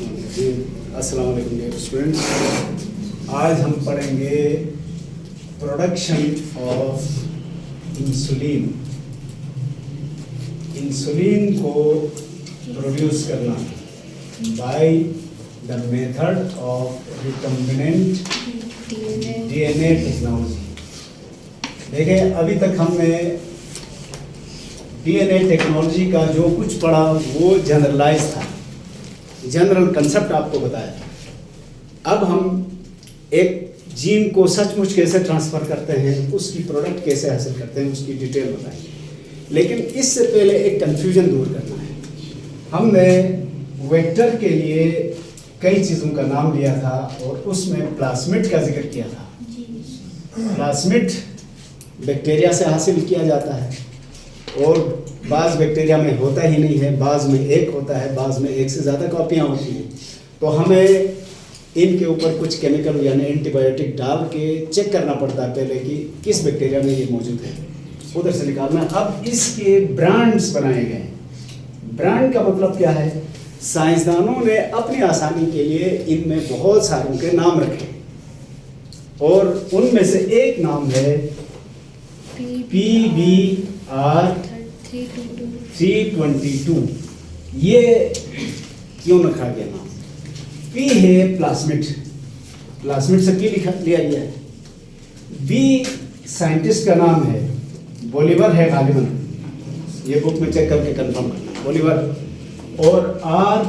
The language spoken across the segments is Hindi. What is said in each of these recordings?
जी अस्सलाम वालेकुम डियर स्टूडेंट्स। आज हम पढ़ेंगे प्रोडक्शन ऑफ इंसुलिन। इंसुलिन को प्रोड्यूस करना by the method of recombinant DNA technology. देखिए, अभी तक हमने डीएनए टेक्नोलॉजी का जो कुछ पढ़ा वो जनरलाइज था, जनरल कंसेप्ट आपको बताया। अब हम एक जीन को सचमुच कैसे ट्रांसफ़र करते हैं, उसकी प्रोडक्ट कैसे हासिल करते हैं, उसकी डिटेल बताएंगे। लेकिन इससे पहले एक कंफ्यूजन दूर करना है। हमने वेक्टर के लिए कई चीज़ों का नाम लिया था और उसमें प्लाज्मिड का जिक्र किया था। प्लाज्मिड बैक्टीरिया से हासिल किया जाता है और बाज़ बैक्टीरिया में होता ही नहीं है, बाज़ में एक होता है, बाज़ में एक से ज़्यादा कॉपियाँ होती हैं। तो हमें इनके ऊपर कुछ केमिकल यानी एंटीबायोटिक डाल के चेक करना पड़ता है पहले कि किस बैक्टीरिया में ये मौजूद है, उधर से निकालना। अब इसके ब्रांड्स बनाए गए। ब्रांड का मतलब क्या है? साइंसदानों ने अपनी आसानी के लिए इनमें बहुत सारों के नाम रखे और उनमें से एक नाम है PBR 322। ये क्यों रखा गया नाम? P है प्लाज्मिड, प्लाज्मिड से P लिया गया है। B साइंटिस्ट का नाम है, बोलिवर है गालिबन, ये बुक में चेक करके कंफर्म करना, बोलिवर। और R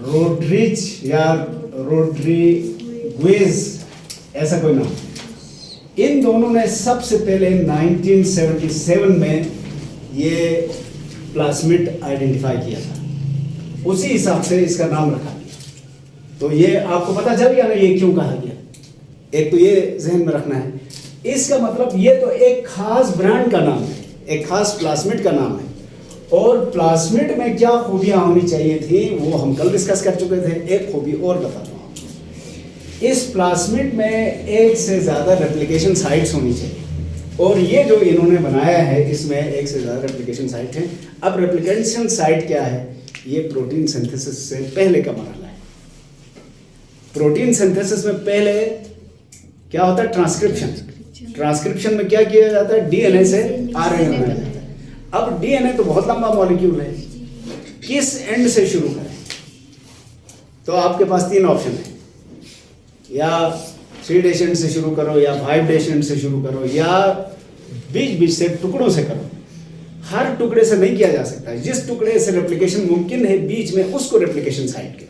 रोड्रिज या रोड्रिगुएज, ऐसा कोई नाम। इन दोनों ने सबसे पहले 1977 में ये प्लाज्मिड आइडेंटिफाई किया था, उसी हिसाब से इसका नाम रखा गया। तो ये आपको पता चल गया ना ये क्यों कहा गया? एक तो ये जहन में रखना है, इसका मतलब ये तो एक खास ब्रांड का नाम है, एक खास प्लाज्मिड का नाम है। और प्लाज्मिड में क्या खूबियां होनी चाहिए थी वो हम कल डिस्कस कर चुके थे। एक खूबी और बताता हूँ, इस प्लाज्मिड में एक से ज़्यादा रेप्लिकेशन साइट्स होनी चाहिए और ये जो इन्होंने बनाया है इसमें एक से ज़्यादा रेप्लिकेशन साइट है। अब रेप्लिकेशन साइट क्या है? ये प्रोटीन सिंथेसिस से पहले का मरहला है। प्रोटीन सिंथेसिस में पहले क्या होता है? ट्रांसक्रिप्शन। ट्रांसक्रिप्शन में क्या किया जाता है? डीएनए से आरएनए बनाया जाता है। अब डीएनए तो बहुत लंबा मॉलिक्यूल है, किस एंड से शुरू करें? तो आपके पास तीन ऑप्शन है, या 3 डेशेंट से शुरू करो, या 5 डेशेंट से शुरू करो, या बीच बीच से टुकड़ों से करो। हर टुकड़े से नहीं किया जा सकता, जिस टुकड़े से रेप्लिकेशन मुमकिन है बीच में उसको रेप्लिकेशन साइट के।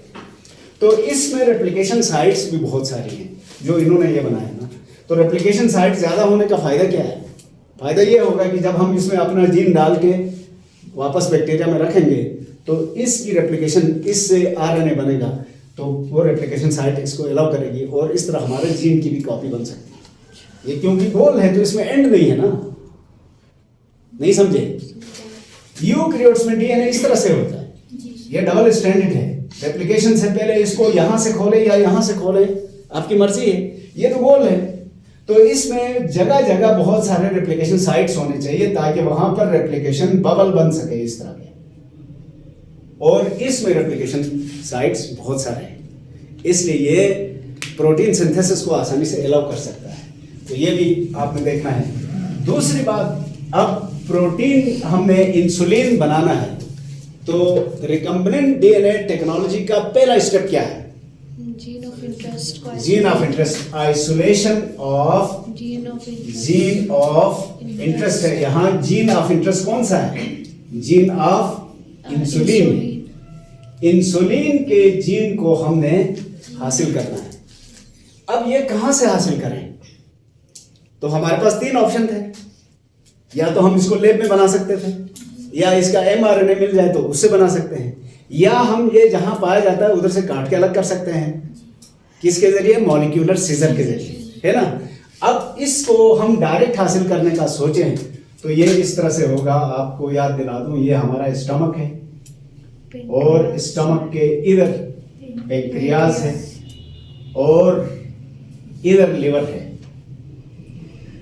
तो इसमें रेप्लिकेशन साइट्स भी बहुत सारी हैं जो इन्होंने ये बनाया ना। तो रेप्लिकेशन साइट ज़्यादा होने का फ़ायदा क्या है? फ़ायदा ये होगा कि जब हम इसमें अपना जीन डाल के वापस बैक्टीरिया में रखेंगे तो इसकी रेप्लिकेशन, इससे आरएनए बनेगा तो वो रेप्लिकेशन साइट इसको अलाउ करेगी और इस तरह हमारे जीन की भी कॉपी बन सकती है। ये क्योंकि गोल है तो इसमें एंड नहीं है ना, नहीं समझे? यूकैरियोट्स में डीएनए इस तरह से होता है, ये डबल स्ट्रैंडेड है। रेप्लिकेशन से पहले इसको यहाँ से खोले या यहाँ से खोले, आपकी मर्जी है, ये तो गोल है। तो इसमें जगह जगह बहुत सारे रेप्लिकेशन साइट्स होने चाहिए ताकि वहां पर रेप्लिकेशन बबल बन सके इस तरह के। और इसमें रेप्लिकेशन साइट्स बहुत सारे हैं, इसलिए ये प्रोटीन सिंथेसिस को आसानी से अलाउ कर सकता है। तो ये भी आपने देखना है। दूसरी बात, अब प्रोटीन हमने इंसुलिन बनाना है तो रिकम्बिनेंट डीएनए टेक्नोलॉजी का पहला स्टेप क्या है? Gene of interest. Gene of interest, isolation of gene of interest है। यहाँ जीन ऑफ इंटरेस्ट कौन सा है? Gene of insulin. इंसुलिन के जीन को हमने हासिल करना है। अब ये कहां से हासिल करें? तो हमारे पास तीन ऑप्शन थे, या तो हम इसको लैब में बना सकते थे, या इसका एमआरएनए मिल जाए तो उससे बना सकते हैं, या हम ये जहां पाया जाता है उधर से काट के अलग कर सकते हैं। किसके जरिए? मॉलिक्यूलर सीजर के जरिए, है ना। अब इसको हम डायरेक्ट हासिल करने का सोचें तो ये इस तरह से होगा। आपको याद दिला दूं, ये हमारा स्टमक है और स्टमक के इधर पैंक्रियाज है और इधर लिवर है।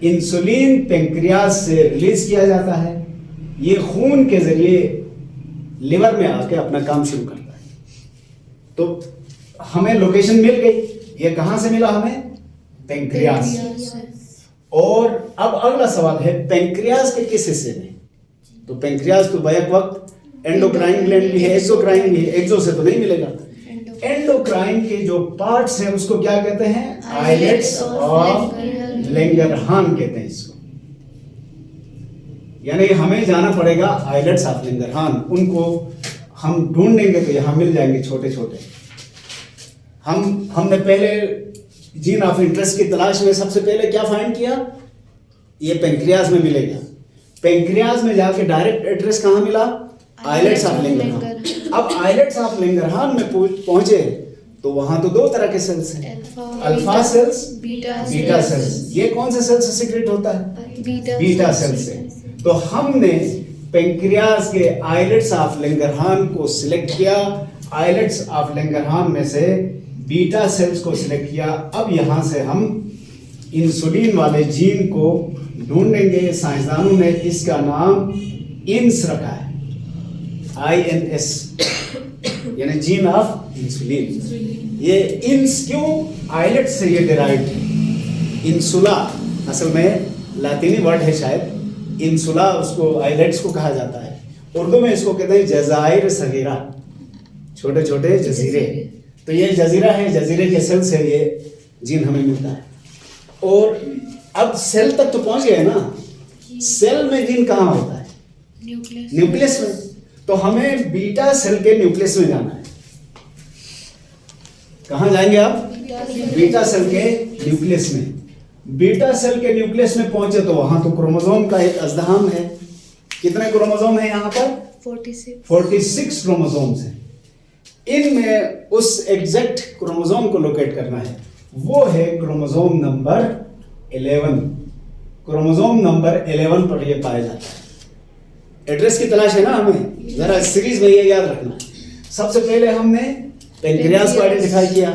इंसुलिन पैंक्रियाज से रिलीज किया जाता है, ये खून के जरिए लिवर में आके अपना काम शुरू करता है। तो हमें लोकेशन मिल गई। ये कहां से मिला हमें? पेंक्रियास। और अब अगला सवाल है पेंक्रियास के किस हिस्से में? तो पेंक्रियास तो बैक वक्त एंडोक्राइन ग्लैंड भी है, एक्सोक्राइन भी है। एक्सो से तो नहीं मिलेगा। एंडोक्राइन के जो पार्ट्स हैं उसको क्या कहते हैं? आइलेट्स ऑफ लैंगरहान कहते हैं इसको। यानी हमें जाना पड़ेगा आइलेट्स ऑफ लैंगरहान। उनको हम ढूंढेंगे तो यहां मिल जाएंगे छोटे छोटे। हमने पहले जीन ऑफ इंटरेस्ट की तलाश में सबसे पहले क्या फाइंड किया? ये पेंक्रियास में मिलेगा। पेंक्रियास में जाके डायरेक्ट एड्रेस कहां मिला? Islets of Langerhans. अब आइलेट्स ऑफ लैंगरहान में पहुंचे तो वहां तो दो तरह के सेल्स हैं, अल्फा सेल्स, बीटा सेल्स। ये कौन से सेल से सीक्रेट होता है? बीटा सेल से। तो हमने पेंक्रियास के आइलेट्स ऑफ लैंगरहान को सिलेक्ट किया। आइलेट्स ऑफ लैंगरहान में से बीटा सेल्स को सिलेक्ट किया। अब यहां से हम इंसुलिन वाले जीन को ढूंढेंगे। साइंसदानों ने इसका नाम इंस रखा है, INS, यानी जीन ऑफ इंसुलिन। ये इंस क्यों? आइलेट से ये डिराइव्ड है। इंसुला असल में लातीनी वर्ड है शायद। इंसुला उसको आइलेट्स को कहा जाता है। उर्दू में इसको कहते हैं जज़ाइर सगीरा, छोटे छोटे जजीरे। तो ये जजीरा है, जजीरे के सेल से ये जीन हमें मिलता है। और अब सेल तक तो पहुंच गए ना। सेल में जीन कहाँ होता है? न्यूक्लियस में। तो हमें बीटा सेल के न्यूक्लियस में जाना है। कहां जाएंगे आप? बीटा सेल के न्यूक्लियस में। बीटा सेल के न्यूक्लियस में पहुंचे तो वहां तो क्रोमोसोम का एक अज़्दहाम है। कितने क्रोमोसोम है यहाँ पर? 46 क्रोमोसोम्स हैं। इनमें उस एग्जैक्ट क्रोमोसोम को लोकेट करना है। वो है क्रोमोसोम नंबर 11। क्रोमोसोम नंबर 11 पर ये पाया जाता है। एड्रेस की तलाश है ना हमें, जरा सीरीज में ये याद रखना। सबसे पहले हमने पेंक्रियास को आइडेंटिफाई किया,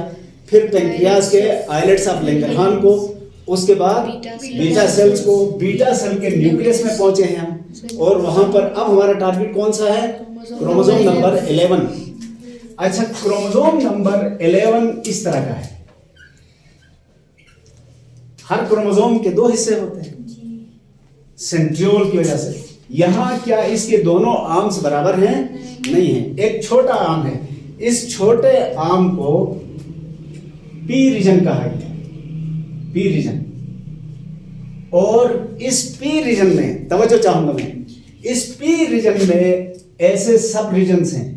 फिर पेंक्रियास के आइलेट्स ऑफ लैंगरहान को, उसके बाद बीटा सेल्स को। बीटा सेल के न्यूक्लियस में पहुंचे हैं हम। और वहां पर अब हमारा टारगेट कौन सा है? Chromosome number 11। अच्छा, क्रोमोसोम नंबर 11 इस तरह का है। हर क्रोमोसोम के दो हिस्से होते हैं सेंट्रियोल की वजह से। यहां क्या इसके दोनों आर्म्स बराबर हैं? नहीं है। एक छोटा आर्म है। इस छोटे आर्म को पी रीजन कहा गया, पी रीजन। और इस पी रीजन में तवज्जो चाहूंगा मैं, इस पी रीजन में ऐसे सब रीजन्स हैं।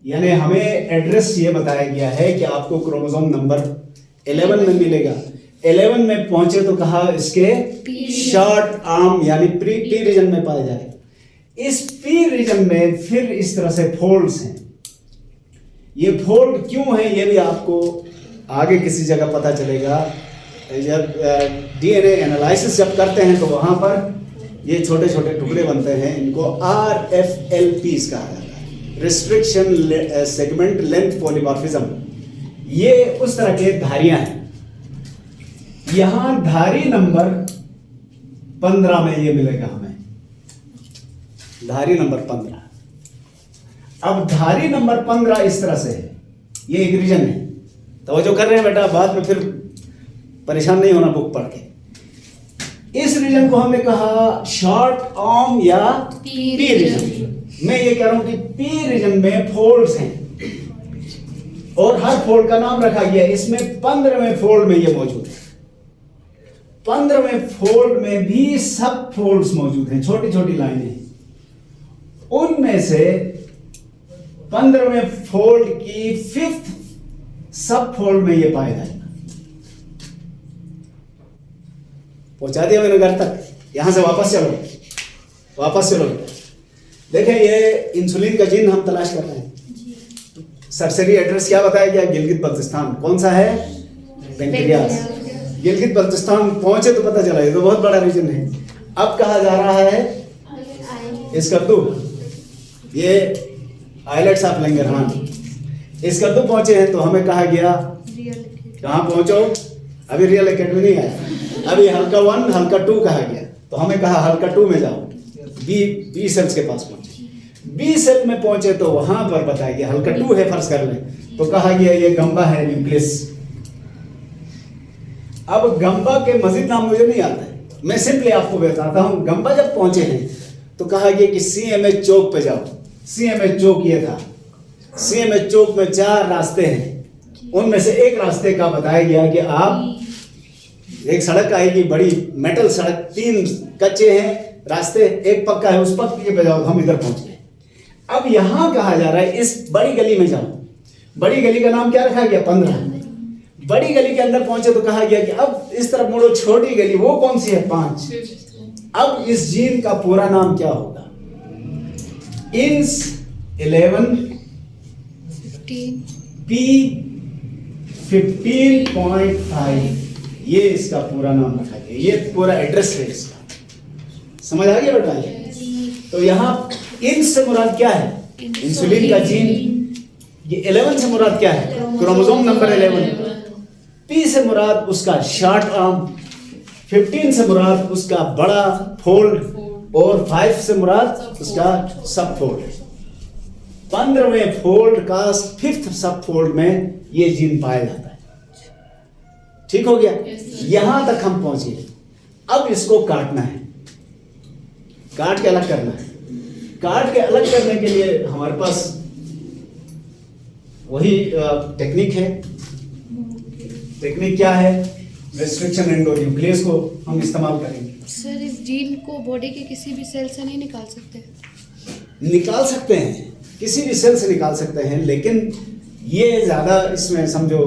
यानी हमें एड्रेस ये बताया गया है कि आपको क्रोमोसोम नंबर 11 में मिलेगा। 11 में पहुंचे तो कहा इसके शॉर्ट आर्म यानी पी रीजन में पाए जाए। इस पी रीजन में फिर इस तरह से फोल्ड्स हैं। ये फोल्ड क्यों है ये भी आपको आगे किसी जगह पता चलेगा। जब DNA एनालिसिस जब करते हैं तो वहां पर ये छोटे छोटे टुकड़े बनते हैं। इनको RFLPs कहा जाता है, रिस्ट्रिक्शन सेगमेंट लेंथ पॉलीमॉर्फिज्म। ये उस तरह के धारियां हैं। यहां धारी नंबर 15 में ये मिलेगा हमें, धारी नंबर 15। अब धारी नंबर 15 इस तरह से है। ये एक रीजन है। तो जो कर रहे हैं बेटा, बाद में फिर परेशान नहीं होना बुक पढ़ के। इस रीजन को हमने कहा शॉर्ट आर्म या पी रीजन। मैं ये कह रहा हूं कि पी रीजन में फोल्ड्स हैं और हर फोल्ड का नाम रखा गया। इसमें 15वें फोल्ड में ये मौजूद है। 15वें फोल्ड में भी सब फोल्ड्स मौजूद हैं, छोटी छोटी लाइनें। उनमें से 15वें फोल्ड की 5th सब फोल्ड में ये पाया जाएगा। पहुंचा दिया मैंने घर तक। यहां से वापस चलो। देखें, ये इंसुलिन का जीन हम तलाश कर रहे हैं। सरसरी एड्रेस क्या बताया गया? गिलगित बल्तिस्तान। कौन सा है? पेंक्रियास। गिलगित बल्तिस्तान पहुंचे तो पता चला ये तो बहुत बड़ा रीजन है। अब कहा जा रहा है इसका तो ये आइलेट्स ऑफ लैंगरहान। इसका तो पहुंचे हैं तो हमें कहा गया कहां पहुंचो? अभी रियल एकेडमी नहीं आया, अभी हल्का 1 हल्का 2 कहा गया। तो हमें कहा हल्का 2 में जाओ, बी सेल्स के पास पहुंचे। बी सेल में पहुंचे तो वहां पर बताया गया हल्का 2 है फर्ज कर लें, तो कहा गया ये गंबा है न्यूक्लियस। अब गंबा के मजीद नाम मुझे नहीं आता है, मैं सिंपली आपको बताता हूं। गंबा जब पहुंचे हैं तो कहा गया कि सीएमएच चौक पे जाओ। सीएमएच चौक ये था। सीएमएच चौक में 4 रास्ते हैं, उनमें से एक रास्ते का बताया गया कि आप एक सड़क आएगी बड़ी मेटल सड़क, 3 कच्चे हैं रास्ते, एक पक्का है, उस पक्के पे जाओ। हम इधर पहुंच गए। अब यहां कहा जा रहा है इस बड़ी गली में जाओ। बड़ी गली का नाम क्या रखा गया? 15। बड़ी गली के अंदर पहुंचे तो कहा गया कि अब इस तरफ मुड़ो, छोटी गली वो कौन सी है? 5। अब इस जीन का पूरा नाम क्या होगा? इंस 11 P 15.5, ये इसका पूरा नाम रखा गया। ये पूरा एड्रेस है इसका। समझ आ गया बेटा? तो यहाँ इंस से मुराद क्या है? इंसुलिन का जीन। ये 11 से मुराद क्या है? Chromosome number 11। P से मुराद उसका शॉर्ट आर्म, 15 से मुराद उसका बड़ा फोल्ड, और 5 से मुराद उसका सब फोल्ड। 15वें फोल्ड का 5th सब फोल्ड में ये जीन पाया जाता है। ठीक हो गया? यहां तक हम पहुंचे। अब इसको काटना है, काट के अलग करना है। काट के अलग करने के लिए हमारे पास वही टेक्निक है। टेक्निक क्या है? रेस्ट्रिक्शन एंडोन्यूक्लियस को हम इस्तेमाल करेंगे। सर, इस जीन को बॉडी के किसी भी सेल से नहीं निकाल सकते? निकाल सकते हैं, किसी भी सेल से निकाल सकते हैं, लेकिन ये ज्यादा इसमें समझो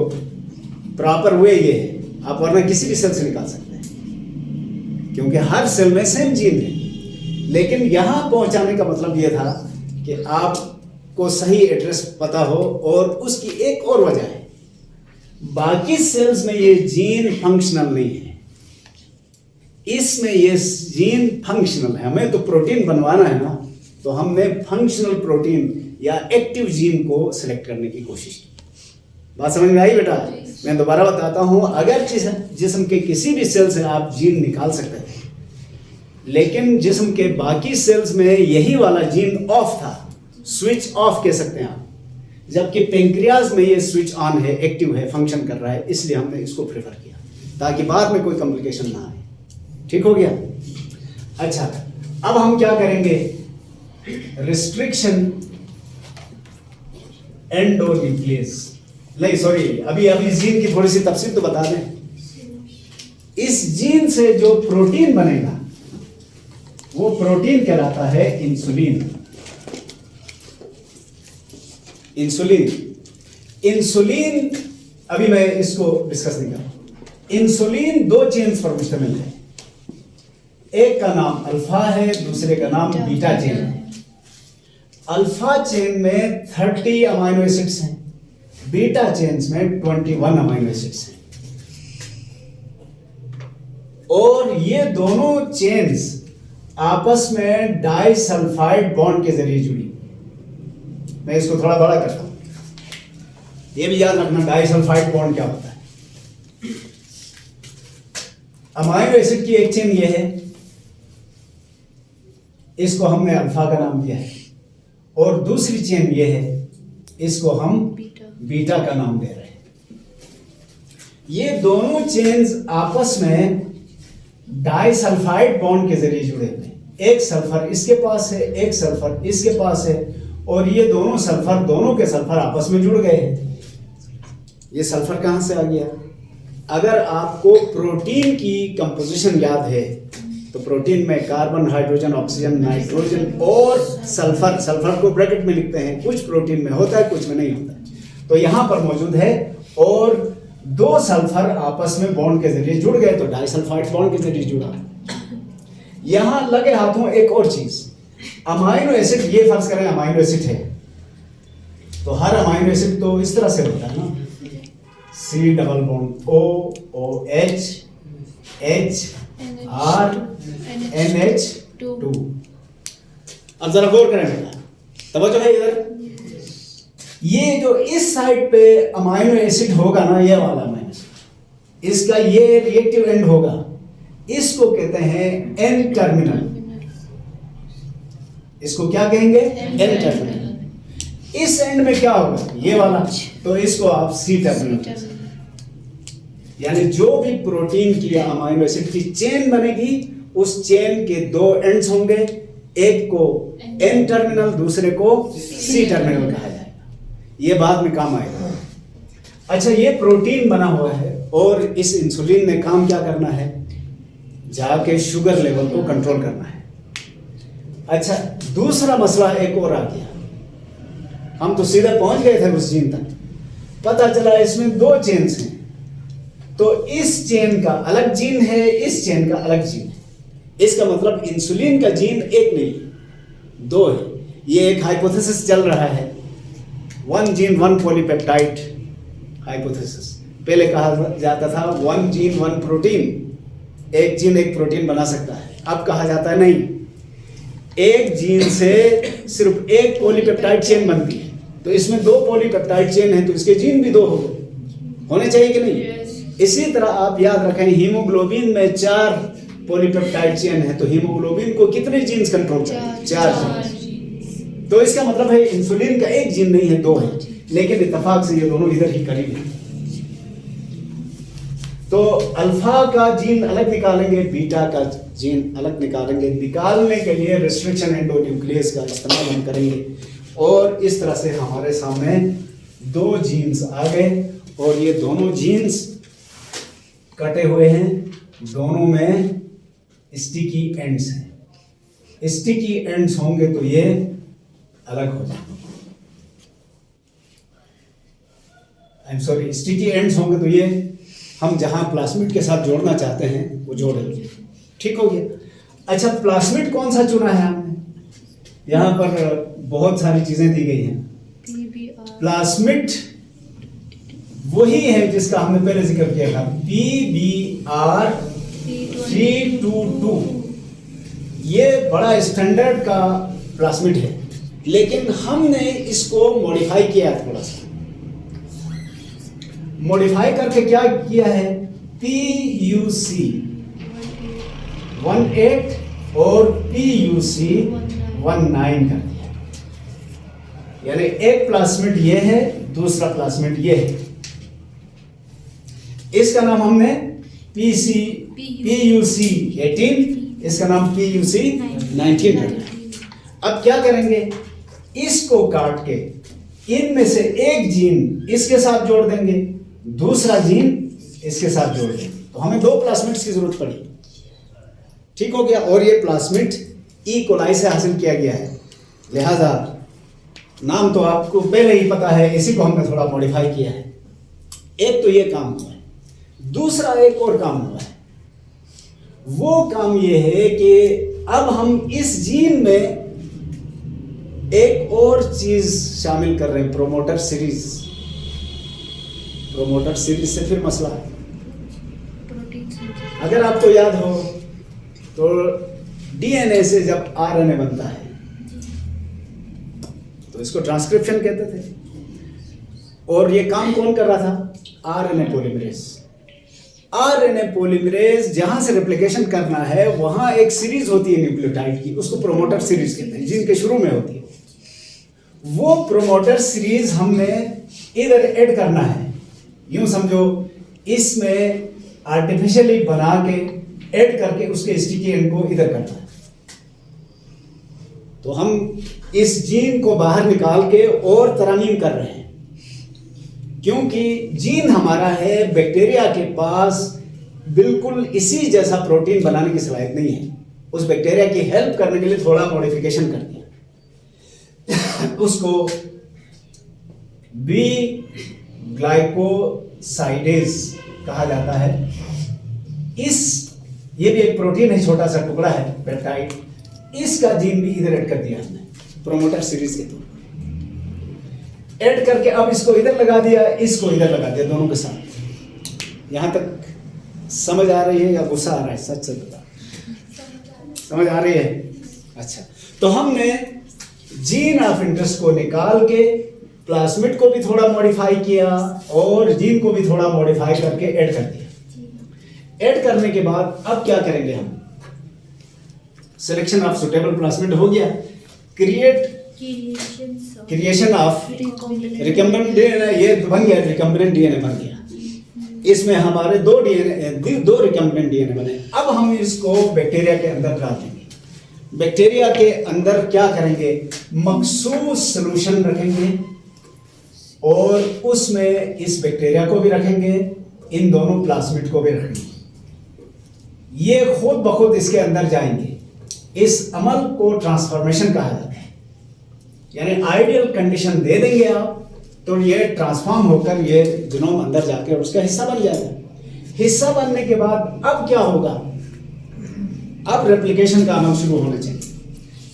प्रॉपर वे ये है। आप वरना किसी भी सेल से निकाल सकते हैं, क्योंकि हर सेल में सेम जीन है। लेकिन यहां पहुंचाने का मतलब ये था कि आपको सही एड्रेस पता हो, और उसकी एक और वजह है, बाकी सेल्स में ये जीन फंक्शनल नहीं है, इसमें ये जीन फंक्शनल है। हमें तो प्रोटीन बनवाना है ना, तो हमने फंक्शनल प्रोटीन या एक्टिव जीन को सिलेक्ट करने की कोशिश की। बात समझ में आई बेटा? मैं दोबारा बताता हूं, अगर जिस्म के किसी भी सेल से आप जीन निकाल सकते थे, लेकिन जिस्म के बाकी सेल्स में यही वाला जीन ऑफ था, स्विच ऑफ कह सकते हैं आप, जबकि पेंक्रियाज में ये स्विच ऑन है, एक्टिव है, फंक्शन कर रहा है। इसलिए हमने इसको प्रेफर किया ताकि बाद में कोई कॉम्प्लिकेशन ना आए। ठीक हो गया? अच्छा, अब हम क्या करेंगे? रिस्ट्रिक्शन एंडोन्यूक्लियस, नहीं सॉरी, अभी जीन की थोड़ी सी तफसील तो बता दें। इस जीन से जो प्रोटीन बनेगा वो प्रोटीन कहलाता है इंसुलिन। इंसुलिन अभी मैं इसको डिस्कस नहीं कर रहा। इंसुलिन 2 चेन्स पर मुश्तमिल है, एक का नाम अल्फा है, दूसरे का नाम बीटा चेन है। अल्फा चेन में 30 अमाइनो एसिड्स हैं, बीटा चेन्स में 21 अमाइनो एसिड्स हैं, और ये दोनों चेन्स आपस में डाइसल्फाइड बॉन्ड के जरिए जुड़ी। मैं इसको थोड़ा बड़ा करता हूं, ये भी याद रखना डाइसल्फाइड बॉन्ड क्या होता है। अमाइनो एसिड की एक चेन ये है, इसको हमने अल्फा का नाम दिया है, और दूसरी चेन ये है, इसको हम बीटा का नाम दे रहे हैं। ये दोनों चेन्स आपस में डाइसल्फाइड बॉन्ड के जरिए जुड़े हुए हैं। एक सल्फर इसके पास है, एक सल्फर इसके पास है, और ये दोनों सल्फर, दोनों के सल्फर आपस में जुड़ गए हैं। ये सल्फर कहां से आ गया? अगर आपको प्रोटीन की कंपोजिशन याद है तो प्रोटीन में कार्बन, हाइड्रोजन, ऑक्सीजन, नाइट्रोजन और सल्फर, सल्फर को ब्रैकेट में लिखते हैं। कुछ प्रोटीन में होता है, कुछ में नहीं होता है, तो यहां पर मौजूद है। और 2 सल्फर आपस में बॉन्ड के जरिए जुड़ गए तो डाइसल्फाइड बॉन्ड के जरिए जुड़ा। यहां लगे हाथों एक और चीज, अमाइनो एसिड, ये फर्ज करें अमाइनो एसिड है, तो हर अमाइनो एसिड तो इस तरह से होता है ना, C double bond OOH HR NH2। अब जरा गौर करें बेटा, तवज्जो है इधर। ये जो इस साइड पे अमाइनो एसिड होगा ना, ये वाला अमाइनो एसिड, इसका ये रिएक्टिव एंड होगा, इसको कहते हैं N टर्मिनल। इसको क्या कहेंगे? N terminal. इस एंड में क्या होगा? ये वाला, तो इसको आप सी टर्मिनल। यानी जो भी प्रोटीन की या अमाइनो एसिड की चेन बनेगी, उस चेन के दो एंड्स होंगे, एक को एन टर्मिनल, दूसरे को सी टर्मिनल कहा जाएगा। ये बाद में काम आएगा। अच्छा, ये प्रोटीन बना हुआ है और इस इंसुलिन ने काम क्या करना है? जाके शुगर लेवल को कंट्रोल करना है। अच्छा, दूसरा मसला एक और आ गया। हम तो सीधे पहुंच गए थे उस जीन तक, पता चला इसमें दो चेन्स हैं, तो इस चेन का अलग जीन है, इस चेन का अलग जीन है। इसका मतलब इंसुलिन का जीन एक नहीं, दो है। ये एक हाइपोथेसिस चल रहा है, one gene one polypeptide hypothesis. पहले कहा जाता था वन जीन वन प्रोटीन, एक जीन एक प्रोटीन बना सकता है। अब कहा जाता है नहीं, एक जीन से सिर्फ एक पॉलीपेप्टाइड चेन बनती है, तो इसमें दो पॉलीपेप्टाइड चेन है, तो इसके जीन भी दो होने चाहिए कि नहीं? इसी तरह आप याद रखें, हीमोग्लोबिन में 4 पॉलीपेप्टाइड चेन है, तो हीमोग्लोबिन को कितने जीन्स कंट्रोल करें? 4 जीन। तो इसका मतलब है इंसुलिन का एक जीन नहीं है, दो है, लेकिन इत्तेफाक से ये दोनों इधर ही करीब हैं। तो अल्फा का जीन अलग निकालेंगे, बीटा का जीन अलग निकालेंगे। निकालने के लिए रिस्ट्रिक्शन एंडोन्यूक्लियस का इस्तेमाल हम करेंगे, और इस तरह से हमारे सामने दो जीन्स आ गए, और ये दोनों जीन्स कटे हुए हैं, दोनों में स्टिकी एंड्स हैं। स्टिकी एंड्स होंगे तो ये अलग हो जाएंगे। I am sorry, sticky ends होंगे तो ये हम जहां प्लास्मिड के साथ जोड़ना चाहते हैं वो जोड़ेंगे। ठीक हो गया। अच्छा, प्लास्मिड कौन सा चुना है हमने? यहां पर बहुत सारी चीजें दी गई हैं। प्लास्मिड वही है जिसका हमने पहले जिक्र किया था, PBr 322। ये बड़ा स्टैंडर्ड का प्लास्मिड है, लेकिन हमने इसको मॉडिफाई किया थोड़ा सा। मॉडिफाई करके क्या किया है? PUC 18 और PUC 19 कर दिया। यानी एक प्लास्मिड ये है, दूसरा प्लास्मिड ये है। इसका नाम हमने PUC 18, इसका नाम PUC 19 है। अब क्या करेंगे? इसको काट के इनमें से एक जीन इसके साथ जोड़ देंगे, दूसरा जीन इसके साथ जोड़ देंगे, तो हमें दो प्लास्मिड्स की जरूरत पड़ी। ठीक हो गया। और ये प्लास्मिड ई कोलाई से हासिल किया गया है, लिहाजा नाम तो आपको पहले ही पता है, इसी को हमने थोड़ा मॉडिफाई किया है। एक तो ये काम हुआ है, दूसरा एक और काम हुआ है। वो काम ये है कि अब हम इस जीन में एक और चीज शामिल कर रहे हैं, प्रोमोटर सीरीज। प्रोमोटर सीरीज से फिर मसला है। अगर आपको याद हो तो डीएनए से जब आरएनए बनता है तो इसको ट्रांसक्रिप्शन कहते थे, और ये काम कौन कर रहा था? RNA polymerase. आरएनए पॉलीमरेज जहां से रेप्लिकेशन करना है वहां एक सीरीज होती है न्यूक्लियोटाइड की, उसको प्रोमोटर सीरीज कहते हैं, जिनके शुरू में होती है। वो प्रोमोटर सीरीज हमने इधर ऐड करना है। यूं समझो, इसमें आर्टिफिशियली बना के ऐड करके उसके स्टिकी एंड को इधर करना है। तो हम इस जीन को बाहर निकाल के और तरमीम कर रहे हैं, क्योंकि जीन हमारा है, बैक्टीरिया के पास बिल्कुल इसी जैसा प्रोटीन बनाने की सलाहियत नहीं है। उस बैक्टीरिया की हेल्प करने के लिए थोड़ा मॉडिफिकेशन कर दिया, उसको बी ग्लाइकोसाइडेज कहा जाता है। ये भी एक प्रोटीन है, छोटा सा टुकड़ा है पेप्टाइड। इसका जीन भी इधर ऐड कर दिया हमने प्रोमोटर सीरीज के तौर पर। ऐड करके अब इसको इधर लगा दिया, इसको इधर लगा दिया, दोनों के साथ। यहां तक समझ आ रही है या गुस्सा आ रहा है? सच सच बता, समझ आ रही है? अच्छा, तो हमने जीन ऑफ इंटरेस्ट को निकाल के प्लास्मिड को भी थोड़ा मॉडिफाई किया और जीन को भी थोड़ा मॉडिफाई करके ऐड कर दिया। ऐड करने के बाद अब क्या करेंगे हम? सिलेक्शन ऑफ सुटेबल प्लास्मिड हो गया। Create creation of recumbent DNA, ये बन गया, रिकम्बेंट डीएनए बन गया। इसमें हमारे दो रिकम्बेंट डीएनए बने। अब हम इसको बैक्टीरिया के अंदर डाल देंगे। बैक्टीरिया के अंदर क्या करेंगे, मखसूस सॉल्यूशन रखेंगे और उसमें इस बैक्टीरिया को भी रखेंगे, इन दोनों प्लाज्मिड को भी रखेंगे। ये खुद ब खुद इसके अंदर जाएंगे। इस अमल को ट्रांसफॉर्मेशन कहा जाता है। यानी आइडियल कंडीशन दे देंगे आप तो ये ट्रांसफॉर्म होकर ये जीनोम अंदर जाके उसका हिस्सा बन जाएगा। हिस्सा बनने के बाद अब क्या होगा, अब रेप्लिकेशन का अमल शुरू होना चाहिए,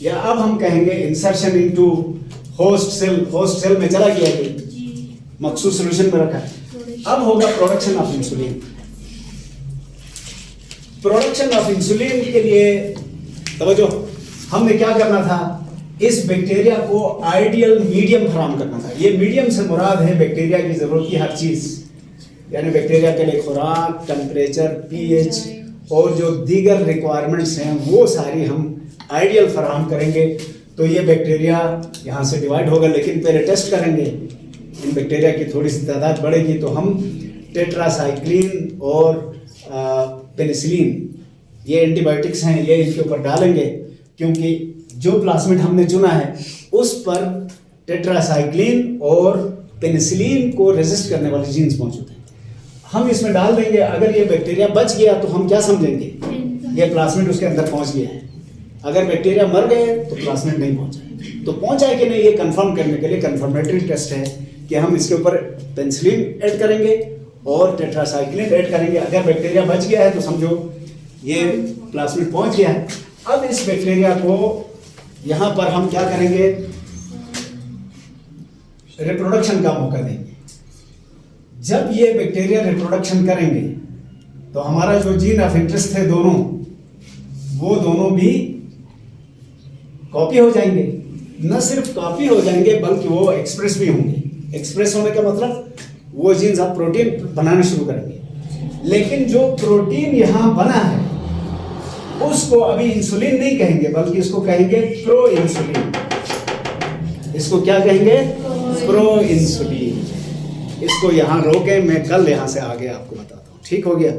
या अब हम कहेंगे insertion into host cell. Host cell में चला गया, ये मखसूस सॉल्यूशन में रखा है। अब होगा production of insulin. Production of insulin के लिए तवज्जो, हमने क्या करना था, इस बैक्टीरिया को आइडियल मीडियम फराहम करना था। ये मीडियम से मुराद है बैक्टीरिया की जरूरत की हर चीज, यानी बैक्टीरिया के लिए खुराक, टेम्परेचर, पीएच और जो दीगर रिक्वायरमेंट्स हैं वो सारी हम आइडियल फराहम करेंगे तो ये बैक्टीरिया यहाँ से डिवाइड होगा। लेकिन पहले टेस्ट करेंगे, इन बैक्टीरिया की थोड़ी सी तादाद बढ़ेगी तो हम टेट्रासाइक्लिन और पेनिसिलिन, ये एंटीबायोटिक्स हैं, ये इनके ऊपर डालेंगे, क्योंकि जो प्लाज्मिड हमने चुना है उस पर टेट्रासाइक्लिन और पेनिसिलिन को रेजिस्ट करने वाले जीन्स मौजूद हैं। हम इसमें डाल देंगे। अगर ये बैक्टीरिया बच गया तो हम क्या समझेंगे, ये प्लाज्मिड उसके अंदर पहुंच गया है। अगर बैक्टीरिया मर गए तो प्लाज्मिड नहीं पहुंचा। तो पहुंचा है कि नहीं, ये कंफर्म करने के लिए कंफर्मेटरी टेस्ट है कि हम इसके ऊपर पेनिसिलिन ऐड करेंगे और टेट्रासाइक्लिन ऐड करेंगे। अगर बैक्टीरिया बच गया है तो समझो ये प्लाज्मिड पहुंच गया है। अब इस बैक्टीरिया को यहाँ पर हम क्या करेंगे, रिप्रोडक्शन का मौका देंगे। जब ये बैक्टीरिया रिप्रोडक्शन करेंगे तो हमारा जो जीन ऑफ इंटरेस्ट थे दोनों, वो दोनों भी कॉपी हो जाएंगे। न सिर्फ कॉपी हो जाएंगे बल्कि वो एक्सप्रेस भी होंगे। एक्सप्रेस होने का मतलब वो जीन्स अब प्रोटीन बनाना शुरू करेंगे। लेकिन जो प्रोटीन यहाँ बना है उसको अभी इंसुलिन नहीं कहेंगे बल्कि इसको कहेंगे प्रो इंसुलिन। इसको क्या कहेंगे, प्रो इंसुलिन। इसको यहाँ रोके, मैं कल यहाँ से आगे आपको बताता हूँ। ठीक हो गया।